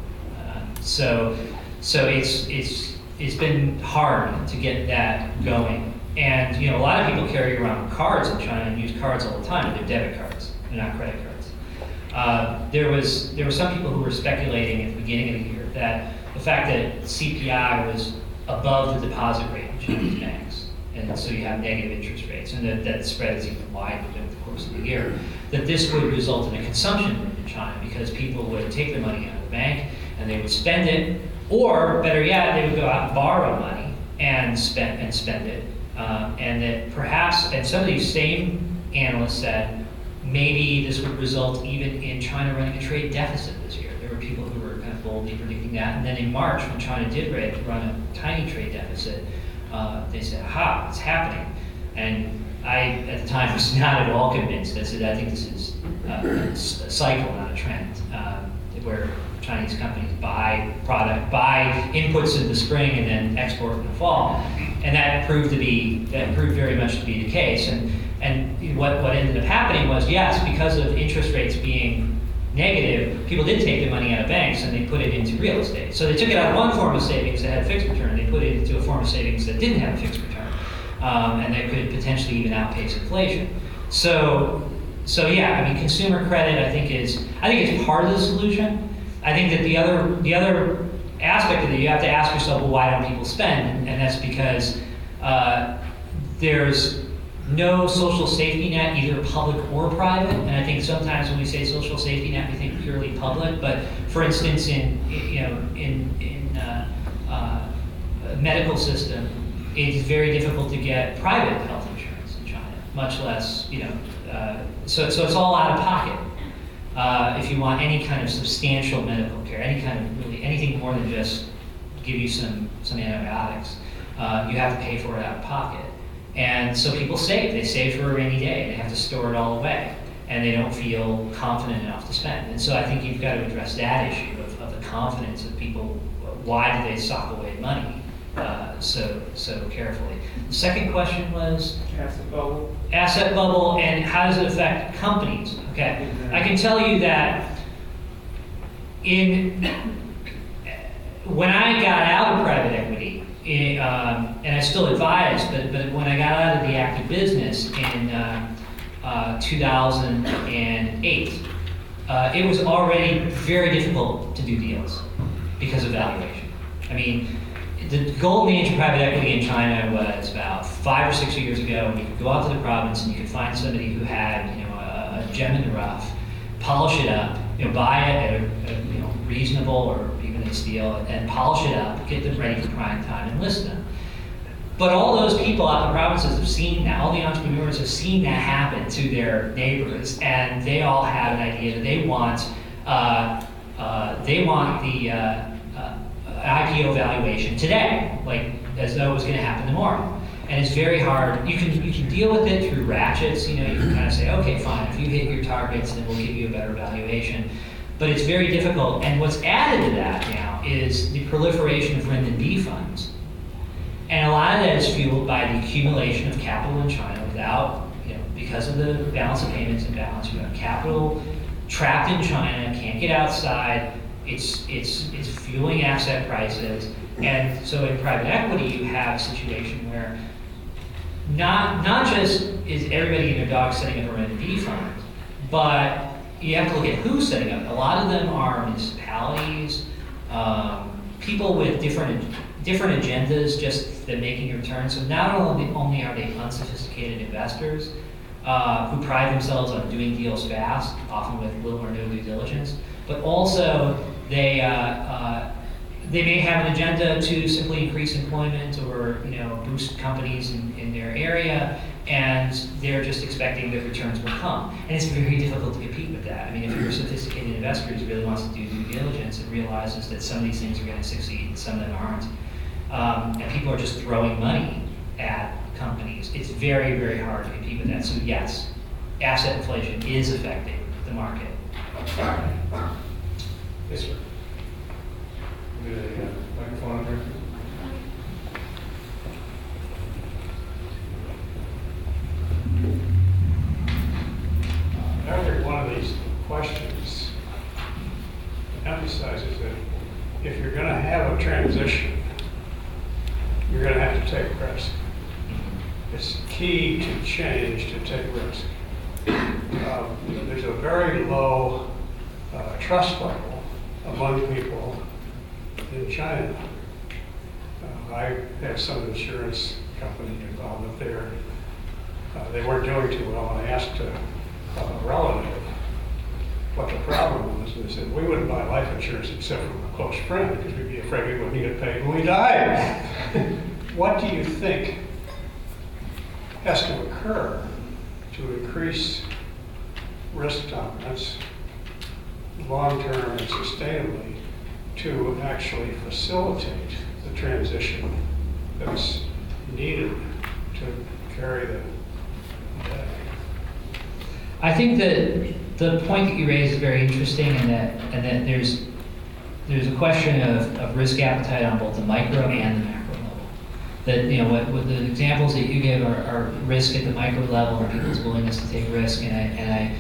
So it's been hard to get that going. And a lot of people carry around cards in China and use cards all the time. They're debit cards. They're not credit cards. There were some people who were speculating at the beginning of the year that the fact that CPI was above the deposit rate in Chinese banks, and so you have negative interest rates, and that spread is even widened over the course of the year, that this would result in a consumption boom in China because people would take their money out of the bank and they would spend it, or better yet, they would go out and borrow money and spend it, and that perhaps, and some of these same analysts said, maybe this would result even in China running a trade deficit this year. There were people who were kind of boldly predicting that. And then in March, when China did run a tiny trade deficit, they said, aha, it's happening. And I, at the time, was not at all convinced. I said, I think this is a cycle, not a trend, where Chinese companies buy inputs in the spring and then export in the fall. And that proved very much to be the case. And what ended up happening was, yes, because of interest rates being negative, people did take their money out of banks and they put it into real estate. So they took it out of one form of savings that had a fixed return, and they put it into a form of savings that didn't have a fixed return, and that could potentially even outpace inflation. So yeah, consumer credit, I think is part of the solution. I think that the other aspect of it, you have to ask yourself, well, why don't people spend? And that's because there's no social safety net, either public or private. And I think sometimes when we say social safety net, we think purely public. But for instance, in a medical system, it's very difficult to get private health insurance in China, much less, so it's all out of pocket. If you want any kind of substantial medical care, anything more than just give you some antibiotics, you have to pay for it out of pocket. And so people save. They save for a rainy day. They have to store it all away, and they don't feel confident enough to spend. And so I think you've got to address that issue of the confidence of people. Why do they sock away money so carefully? The second question was Asset bubble. Asset bubble, and how does it affect companies? Okay, I can tell you that when I got out of private equity, and I still advise, but when I got out of the active business in 2008, it was already very difficult to do deals because of valuation. The golden age of private equity in China was about 5 or 6 years ago, when you could go out to the province and you could find somebody who had a gem in the rough, polish it up, buy it at a reasonable or even a steal, and polish it up, get them ready for prime time, and list them. But all those people out in the provinces have seen that, all the entrepreneurs have seen that happen to their neighbors, and they all have an idea that they want the IPO valuation today, like as though it was going to happen tomorrow. And it's very hard. You can deal with it through ratchets. You can kind of say, okay, fine, if you hit your targets, then we'll give you a better valuation. But it's very difficult. And what's added to that now is the proliferation of renminbi funds. And a lot of that is fueled by the accumulation of capital in China without, because of the balance of payments imbalance. You have capital trapped in China, can't get outside. It's fueling asset prices. And so in private equity, you have a situation where not just is everybody and their dog setting up a renminbi fund, but you have to look at who's setting up. A lot of them are municipalities, people with different agendas just than making a return. So not only are they unsophisticated investors who pride themselves on doing deals fast, often with little or no due diligence, but also they may have an agenda to simply increase employment or boost companies in their area, and they're just expecting that returns will come. And it's very difficult to compete with that. I mean, if you're a sophisticated investor who really wants to do due diligence and realizes that some of these things are going to succeed and some of them aren't, and people are just throwing money at companies, it's very, very hard to compete with that. So yes, asset inflation is affecting the market. Yes, sir. Get a microphone here. Every one of these questions emphasizes that if you're going to have a transition, you're going to have to take risk. It's key to change to take risk. There's a very low trust level among people in China. I have some insurance company involvement there. They weren't doing too well, and I asked a relative what the problem was, and they said, we wouldn't buy life insurance except from a close friend because we'd be afraid we wouldn't get paid when we died. What do you think has to occur to increase risk tolerance long-term and sustainably to actually facilitate the transition that's needed to carry the day? I think that the point that you raised is very interesting, and that there's a question of risk appetite on both the micro and the macro level. That what the examples that you give are risk at the micro level and people's willingness to take risk, and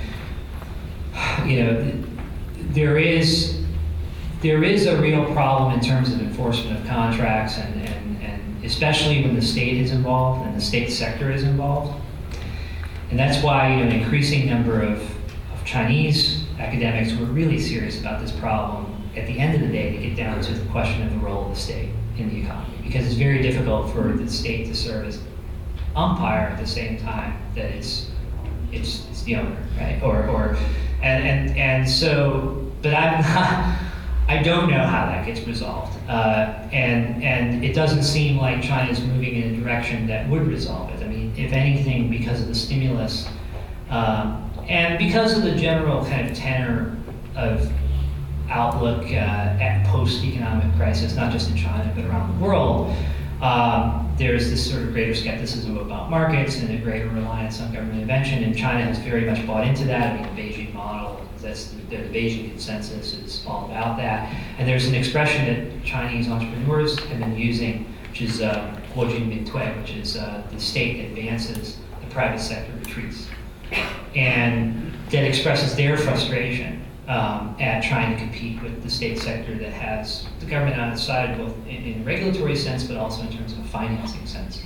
there is a real problem in terms of enforcement of contracts, and especially when the state is involved and the state sector is involved. And that's why an increasing number of Chinese academics who are really serious about this problem at the end of the day to get down to the question of the role of the state in the economy, because it's very difficult for the state to serve as umpire at the same time that it's the owner, right? And so, but I don't know how that gets resolved, and it doesn't seem like China's moving in a direction that would resolve it. I mean, if anything, because of the stimulus and because of the general kind of tenor of outlook at post-economic crisis, not just in China but around the world, there's this sort of greater skepticism about markets and a greater reliance on government intervention, and China has very much bought into that. I mean, the Beijing model, the Beijing consensus is all about that. And there's an expression that Chinese entrepreneurs have been using, which is which is the state advances, the private sector retreats. And that expresses their frustration at trying to compete with the state sector that has the government on its side, both in a regulatory sense, but also in terms of a financing sense.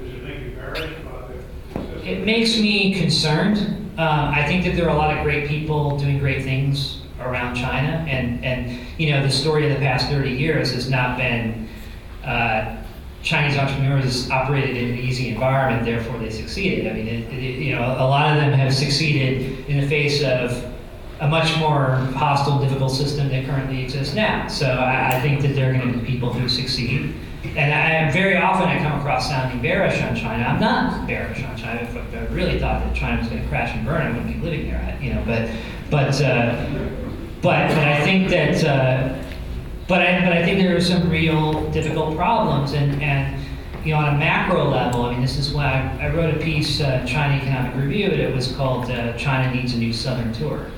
Does it make you bearish about it? It makes me concerned. I think that there are a lot of great people doing great things around China, and the story of the past 30 years has not been Chinese entrepreneurs operated in an easy environment, therefore they succeeded. I mean, a lot of them have succeeded in the face of a much more hostile, difficult system that currently exists now. So I think that there are going to be people who succeed. And very often I come across sounding bearish on China. I'm not bearish on China. If I really thought that China was going to crash and burn, I wouldn't be living there. But I think that. But I think there are some real difficult problems, and on a macro level, I mean, this is why I wrote a piece, China Economic Review, and it was called "China Needs a New Southern Tour,"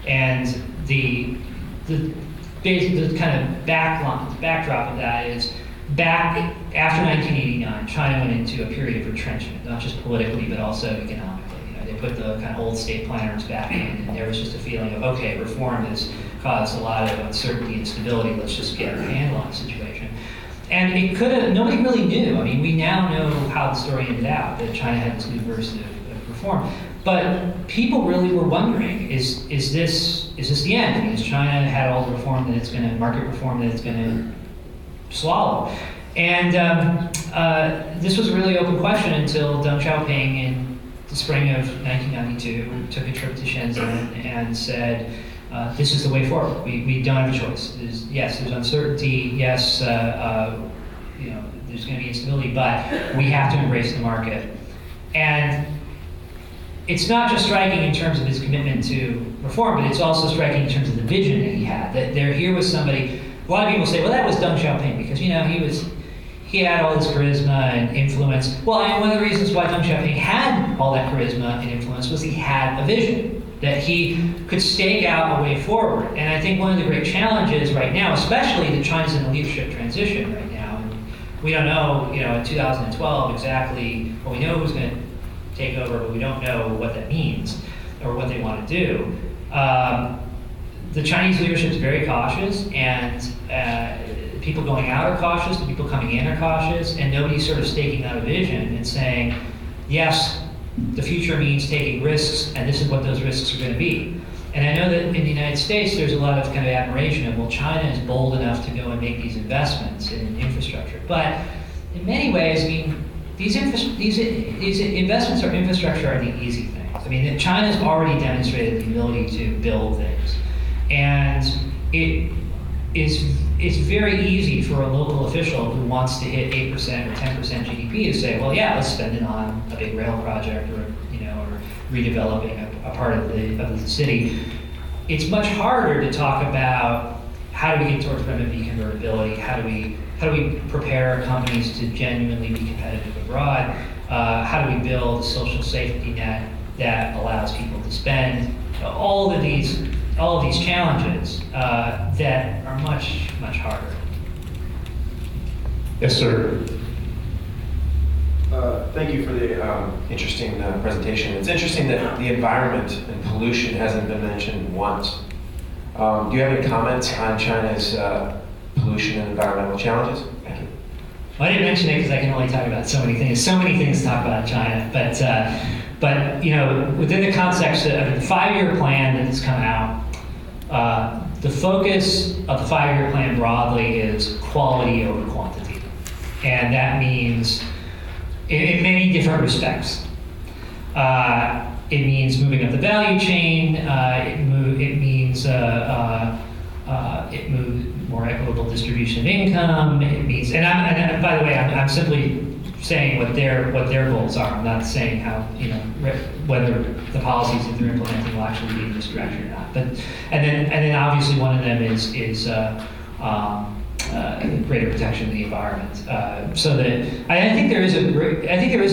and the kind of backdrop of that is back after 1989, China went into a period of retrenchment, not just politically but also economically. They put the kind of old state planners back in, and there was just a feeling of, okay, reform has caused a lot of uncertainty and stability. Let's just get a handle on the situation. And it could have, nobody really knew. I mean, we now know how the story ended out, that China had this new version of reform. But people really were wondering, is this the end? I mean, has China had all the reform that it's going to, market reform that it's going to swallow. And this was a really open question until Deng Xiaoping in the spring of 1992 took a trip to Shenzhen and said, this is the way forward. We don't have a choice. Yes, there's uncertainty. Yes, there's going to be instability, but we have to embrace the market. And it's not just striking in terms of his commitment to reform, but it's also striking in terms of the vision that he had. That here was somebody. A lot of people say, well, that was Deng Xiaoping because he had all this charisma and influence. Well, and one of the reasons why Deng Xiaoping had all that charisma and influence was he had a vision that he could stake out a way forward. And I think one of the great challenges right now, especially that China's in a leadership transition right now, and we don't know, in 2012 exactly, well, we know who's going to take over, but we don't know what that means or what they want to do. The Chinese leadership is very cautious, and people going out are cautious, the people coming in are cautious, and nobody's sort of staking out a vision and saying, yes, the future means taking risks, and this is what those risks are going to be. And I know that in the United States, there's a lot of kind of admiration of, well, China is bold enough to go and make these investments in infrastructure. But in many ways, I mean, these investments or infrastructure are the easy things. I mean, China's already demonstrated the ability to build things. And it's very easy for a local official who wants to hit 8% or 10% GDP to say, well, yeah, let's spend it on a big rail project or redeveloping a part of the city. It's much harder to talk about how do we get towards renminbi convertibility, how do we prepare companies to genuinely be competitive abroad, how do we build a social safety net that allows people to spend, all of these challenges that are much, much harder. Yes, sir. Thank you for the interesting presentation. It's interesting that the environment and pollution hasn't been mentioned once. Do you have any comments on China's pollution and environmental challenges? Thank you. Well, I didn't mention it because I can only talk about so many things. So many things to talk about in China, but within the context of the 5-year plan that has come out, the focus of the 5-year plan broadly is quality over quantity, and that means in many different respects. It means moving up the value chain. It means more equitable distribution of income. It means, and by the way, I'm simply saying what their goals are. I'm not saying how whether the policies that they're implementing will actually be in this direction or not. But and then obviously one of them is greater protection of the environment. So that I think there is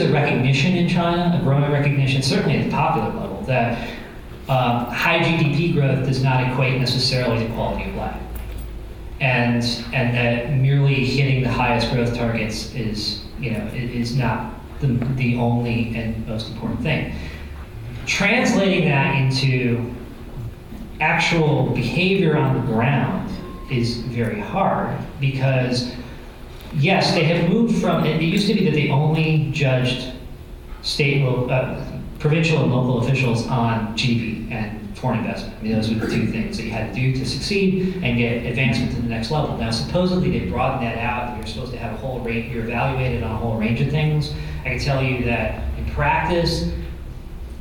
a recognition in China, a growing recognition, certainly at the popular level, that high GDP growth does not equate necessarily to quality of life, and that merely hitting the highest growth targets is not the only and most important thing. Translating that into actual behavior on the ground is very hard because, yes, they have moved from, it used to be that they only judged provincial and local officials on GDP and foreign investment. I mean, those were the two things that you had to do to succeed and get advancement to the next level. Now, supposedly they broadened that out. You're supposed to have a whole range, you're evaluated on a whole range of things. I can tell you that in practice,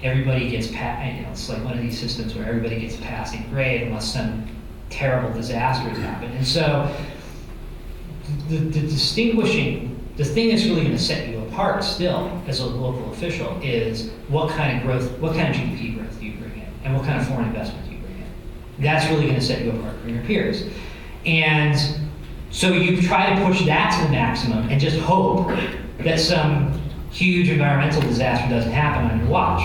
everybody gets it's like one of these systems where everybody gets a passing grade unless some terrible disasters happen. And so the thing that's really going to set you apart still as a local official is what kind of GDP growth do you bring in and what kind of foreign investment do you bring in. That's really going to set you apart from your peers. And so you try to push that to the maximum and just hope that some huge environmental disaster doesn't happen on your watch.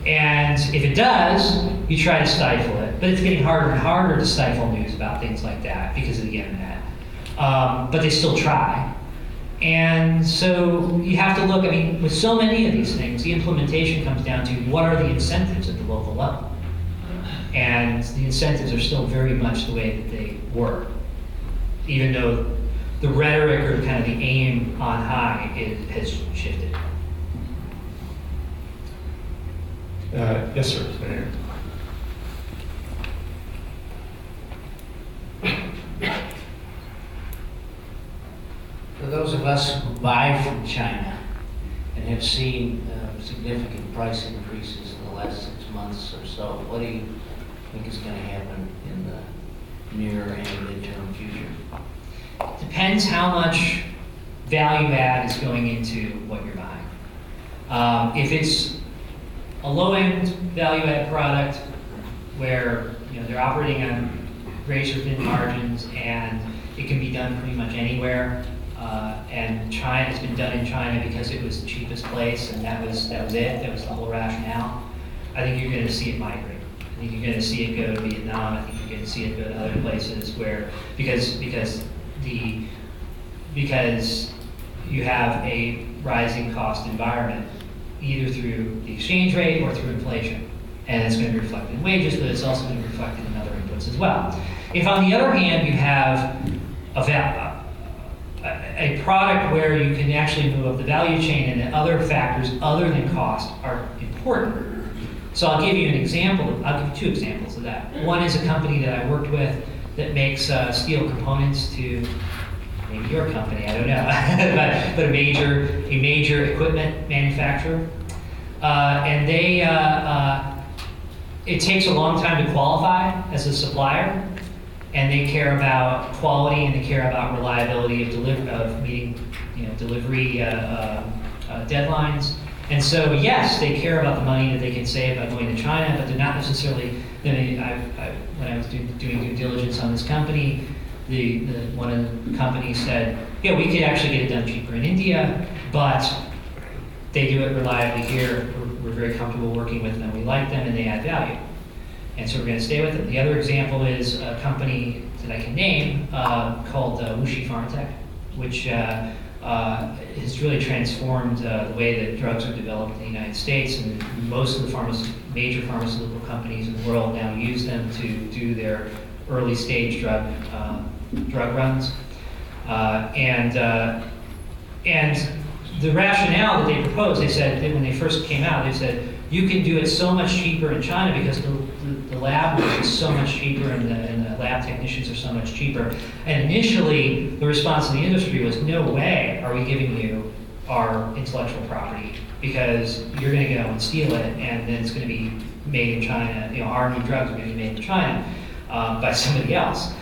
And if it does, you try to stifle it. But it's getting harder and harder to stifle news about things like that because of the internet. But they still try. And so you have to look, with so many of these things, the implementation comes down to what are the incentives at the local level. And the incentives are still very much the way that they were, even though the rhetoric or kind of the aim on high has shifted. Yes, sir. those of us who buy from China and have seen significant price increases in the last 6 months or so, what do you think is going to happen in the near and midterm future? Depends how much value add is going into what you're buying. If it's a low-end value add product where they're operating on razor thin margins and it can be done pretty much anywhere, and China, it's been done in China because it was the cheapest place, and that was it. That was the whole rationale. I think you're going to see it migrate. I think you're going to see it go to Vietnam. I think you're going to see it go to other places where because you have a rising cost environment, either through the exchange rate or through inflation, and it's going to be reflected in wages, but it's also going to be reflected in other inputs as well. If, on the other hand, you have a product where you can actually move up the value chain and that other factors other than cost are important. So I'll give you an example. I'll give you 2 examples of that. One is a company that I worked with that makes steel components to maybe your company, I don't know, but a major equipment manufacturer. And they, it takes a long time to qualify as a supplier, and they care about quality and they care about reliability of meeting delivery deadlines. And so, yes, they care about the money that they can save by going to China, but they're not necessarily. When I was doing due diligence on this company, one of the companies said, yeah, we could actually get it done cheaper in India, but they do it reliably here. We're very comfortable working with them. We like them, and they add value. And so we're going to stay with them. The other example is a company that I can name called Wuxi Pharmatech, which has really transformed the way that drugs are developed in the United States, and most of the major pharmaceutical companies in the world now use them to do their early stage drug runs. And the rationale that they proposed, they said that when they first came out, they said you can do it so much cheaper in China because the lab work is so much cheaper and the lab technicians are so much cheaper. And initially, the response of the industry was, no way are we giving you our intellectual property because you're going to go and steal it, and then it's going to be made in China. Our new drugs are going to be made in China by somebody else.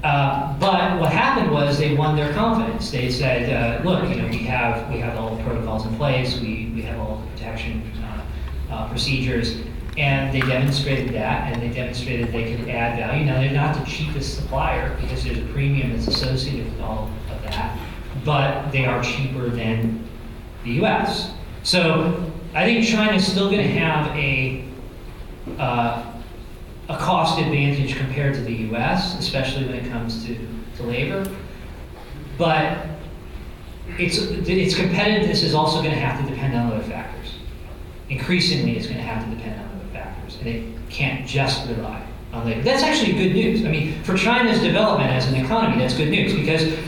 But what happened was they won their confidence. They said, look, we have all the protocols in place, we have all the protection procedures, and they demonstrated that, and they demonstrated they could add value. Now, they're not the cheapest supplier because there's a premium that's associated with all of that, but they are cheaper than the US. So I think China is still going to have a cost advantage compared to the US, especially when it comes to labor. But its competitiveness is also going to have to depend on other factors. Increasingly, it's going to have to depend on other factors, and it can't just rely on labor. That's actually good news. I mean, for China's development as an economy, that's good news, because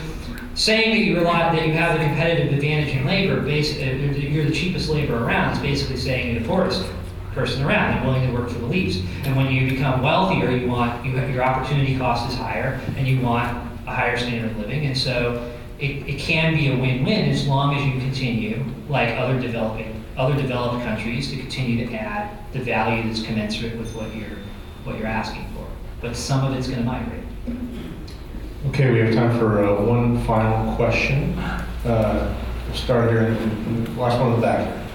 saying that you have a competitive advantage in labor, you're the cheapest labor around, is basically saying you're the poorest person around and willing to work for the least. And when you become wealthier, your opportunity cost is higher, and you want a higher standard of living. And so it can be a win-win as long as you continue, like other developed countries, to continue to add the value that's commensurate with what you're asking for. But some of it's going to migrate. Okay, we have time for one final question. We'll start here, last one in the back.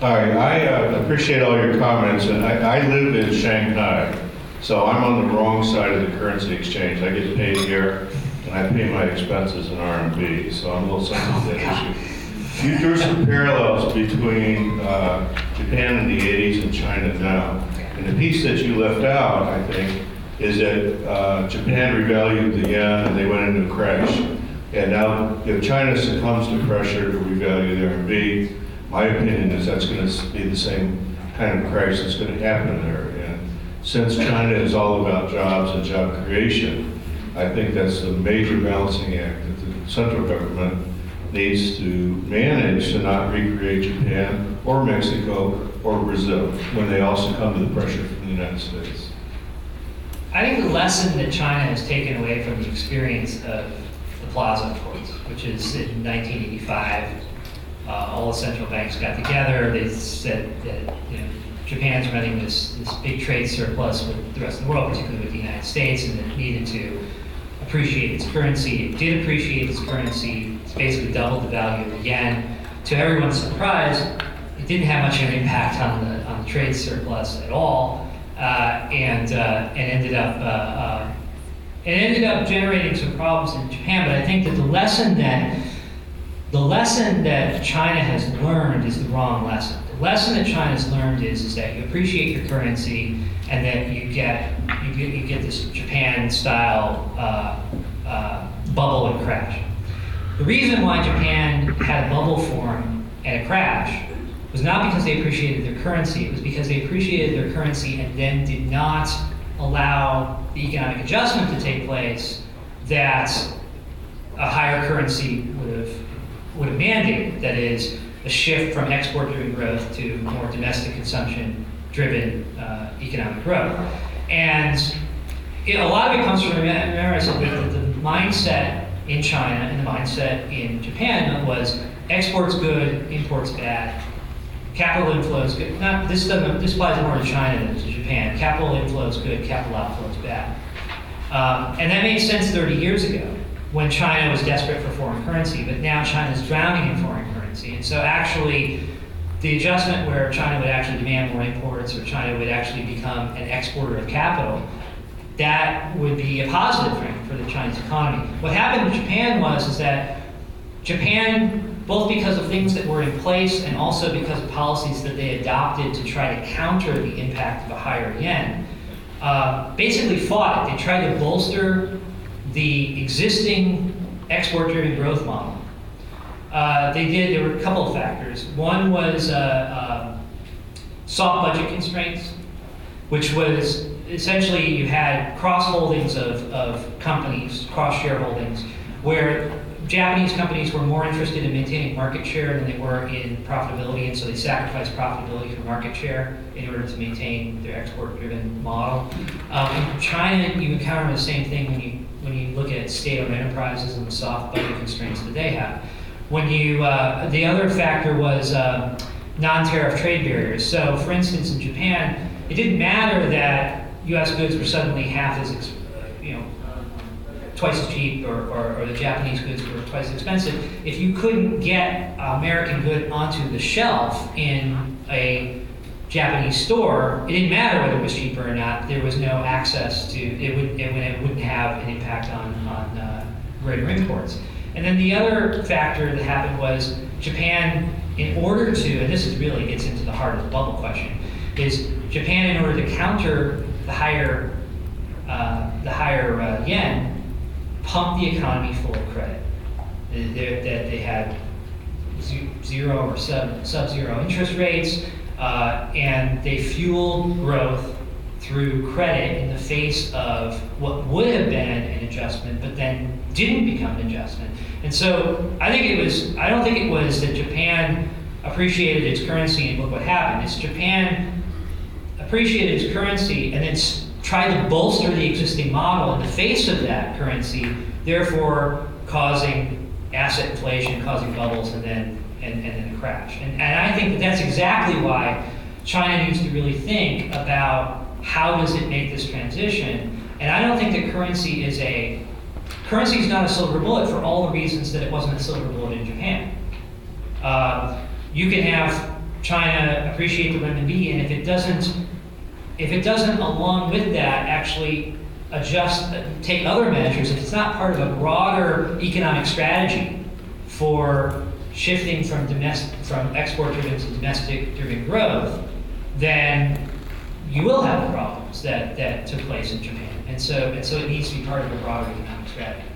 Hi, I appreciate all your comments, and I live in Shanghai, so I'm on the wrong side of the currency exchange. I get paid here, and I pay my expenses in RMB, so I'm a little sensitive to that issue. You drew some parallels between Japan in the 80s and China now. And the piece that you left out, I think, is that Japan revalued the yen and they went into a crash. And now if China succumbs to pressure to revalue the RMB, my opinion is that's going to be the same kind of crash that's going to happen there. And since China is all about jobs and job creation, I think that's the major balancing act that the central government needs to manage to not recreate Japan or Mexico or Brazil when they all succumb to the pressure from the United States. I think the lesson that China has taken away from the experience of the Plaza Accords, which is in 1985. All the central banks got together. They said that Japan's running this big trade surplus with the rest of the world, particularly with the United States, and it needed to appreciate its currency. It did appreciate its currency. It's basically doubled the value of the yen. To everyone's surprise, it didn't have much of an impact on the trade surplus at all, and ended up generating some problems in Japan. But I think that the lesson that China has learned is the wrong lesson. The lesson that China has learned is that you appreciate your currency, and that you get this Japan-style bubble and crash. The reason why Japan had a bubble form and a crash was not because they appreciated their currency. It was because they appreciated their currency and then did not allow the economic adjustment to take place that a higher currency would have mandated. That is, a shift from export-driven growth to more domestic consumption-driven economic growth. And a lot of it comes from, remember I said that the mindset in China and the mindset in Japan was exports good, imports bad. Capital inflows good. This applies more to China than to Japan. Capital inflows good, capital outflows bad. And that made sense 30 years ago when China was desperate for foreign currency, but now China's drowning in foreign currency. And so actually, the adjustment where China would actually demand more imports, or China would actually become an exporter of capital, that would be a positive thing for the Chinese economy. What happened in Japan is that Japan, both because of things that were in place and also because of policies that they adopted to try to counter the impact of a higher yen, basically fought it. They tried to bolster the existing export-driven growth model. There were a couple of factors. One was soft budget constraints, which was essentially you had cross-holdings of companies, cross-shareholdings, where Japanese companies were more interested in maintaining market share than they were in profitability, and so they sacrificed profitability for market share in order to maintain their export-driven model. In China, you encounter the same thing when you look at state-owned enterprises and the soft budget constraints that they have. The other factor was non-tariff trade barriers. So, for instance, in Japan, it didn't matter that U.S. goods were suddenly half as, twice as cheap, or the Japanese goods were twice as expensive. If you couldn't get American good onto the shelf in a Japanese store, it didn't matter whether it was cheaper or not. There was no access to it. It wouldn't have an impact on greater imports. And then the other factor that happened was Japan, in order to, and this is really gets into the heart of the bubble question, is Japan, in order to counter the higher yen, pumped the economy full of credit. They had zero or sub-zero interest rates, and they fueled growth through credit in the face of what would have been an adjustment, but then didn't become an adjustment. And so I don't think it was that Japan appreciated its currency and look what happened. It's Japan appreciated its currency and then tried to bolster the existing model in the face of that currency, therefore causing asset inflation, causing bubbles, and then a crash. And I think that's exactly why China needs to really think about how does it make this transition. And I don't think that currency is not a silver bullet for all the reasons that it wasn't a silver bullet in Japan. You can have China appreciate the renminbi, and if it doesn't along with that actually take other measures, if it's not part of a broader economic strategy for shifting from export-driven to domestic-driven growth, then you will have the problems that took place in Japan. And so it needs to be part of a broader economic strategy.